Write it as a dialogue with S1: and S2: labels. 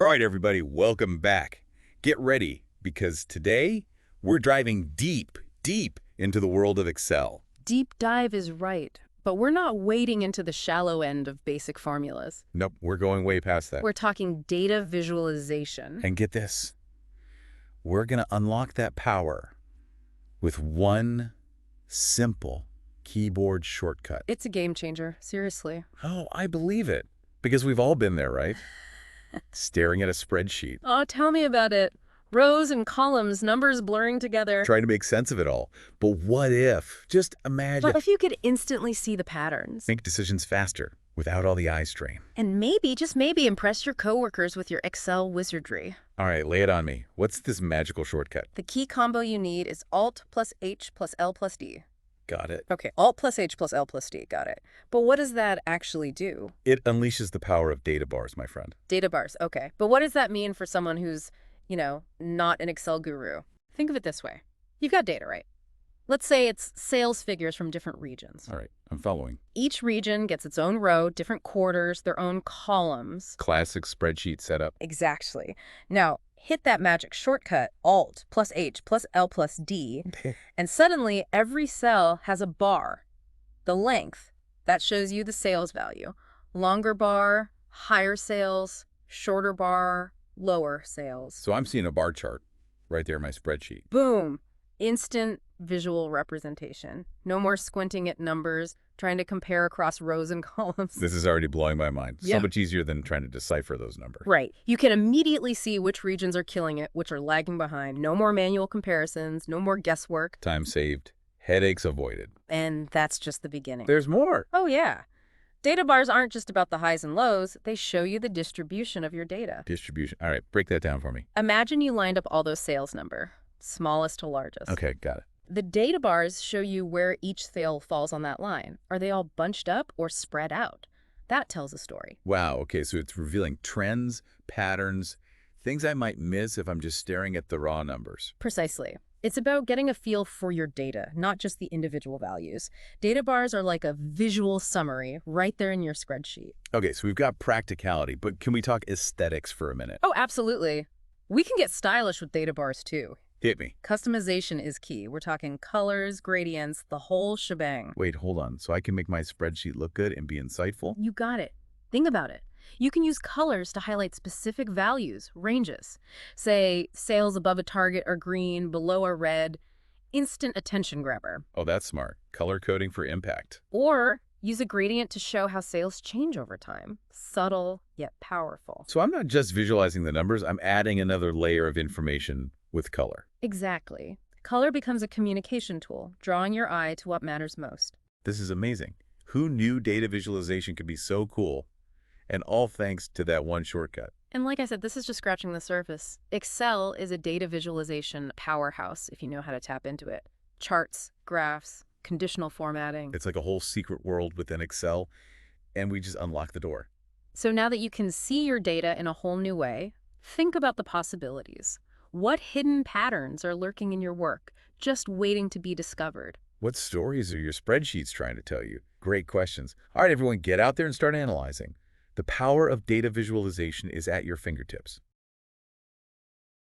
S1: All right, everybody, welcome back. Get ready, because today we're driving deep, deep into the world of Excel.
S2: Deep dive is right, but we're not wading into the shallow end of basic formulas.
S1: Nope, we're going way past that.
S2: We're talking data visualization.
S1: And get this, we're going to unlock that power with one simple keyboard shortcut.
S2: It's a game changer, seriously.
S1: Oh, I believe it, because we've all been there, right? Staring at a spreadsheet,
S2: Oh, tell me about it. Rows and columns, numbers blurring together.
S1: trying to make sense of it all. But what if? Just imagine.
S2: But if you could instantly see the patterns,
S1: Make decisions faster without all the eye strain.
S2: and maybe, just maybe, impress your coworkers with your Excel wizardry.
S1: All right, lay it on me. What's this magical shortcut?
S2: The key combo you need is Alt plus H plus L plus D.
S1: Got it.
S2: Okay, Alt plus H plus L plus D, got it. But what does that actually do?
S1: It unleashes the power of data bars, my friend.
S2: Data bars, okay. But what does that mean for someone who's, not an Excel guru? Think of it this way. You've got data, right? Let's say it's sales figures from different regions.
S1: All right, I'm following.
S2: Each region gets its own row, different quarters, their own columns.
S1: Classic spreadsheet setup.
S2: Exactly. Now, hit that magic shortcut, Alt plus H plus L plus D, and suddenly every cell has a bar. The length, that shows you the sales value. Longer bar, higher sales, shorter bar, lower sales.
S1: So I'm seeing a bar chart right there in my spreadsheet.
S2: Boom! Instant visual representation. No more squinting at numbers, trying to compare across rows and columns.
S1: This is already blowing my mind.
S2: Yeah.
S1: So much easier than trying to decipher those numbers.
S2: Right. You can immediately see which regions are killing it, which are lagging behind. No more manual comparisons, no more guesswork.
S1: Time saved, headaches avoided.
S2: And that's just the beginning.
S1: There's more.
S2: Oh, yeah. Data bars aren't just about the highs and lows. They show you the distribution of your data.
S1: Distribution. All right, break that down for me.
S2: Imagine you lined up all those sales number, smallest to largest.
S1: Okay, got it.
S2: The data bars show you where each sale falls on that line. Are they all bunched up or spread out? That tells a story.
S1: Wow, okay, so it's revealing trends, patterns, things I might miss if I'm just staring at the raw numbers.
S2: Precisely. It's about getting a feel for your data, not just the individual values. Data bars are like a visual summary right there in your spreadsheet.
S1: Okay, so we've got practicality, but can we talk aesthetics for a minute?
S2: Oh, absolutely. We can get stylish with data bars too.
S1: Hit me.
S2: Customization is key. We're talking colors, gradients, the whole shebang.
S1: Wait, hold on. So I can make my spreadsheet look good and be insightful?
S2: You got it. Think about it. You can use colors to highlight specific values, ranges. Say, sales above a target are green, below are red. Instant attention grabber.
S1: Oh, that's smart. Color coding for impact.
S2: Or use a gradient to show how sales change over time. Subtle, yet powerful.
S1: So I'm not just visualizing the numbers, I'm adding another layer of information with color.
S2: Exactly. Color becomes a communication tool, drawing your eye to what matters most.
S1: This is amazing. Who knew data visualization could be so cool? And all thanks to that one shortcut.
S2: And like I said, this is just scratching the surface. Excel is a data visualization powerhouse if you know how to tap into it. Charts, graphs, conditional formatting.
S1: It's like a whole secret world within Excel, and we just unlock the door.
S2: So now that you can see your data in a whole new way, think about the possibilities. What hidden patterns are lurking in your work, just waiting to be discovered?
S1: What stories are your spreadsheets trying to tell you? Great questions. All right, everyone, get out there and start analyzing. The power of data visualization is at your fingertips.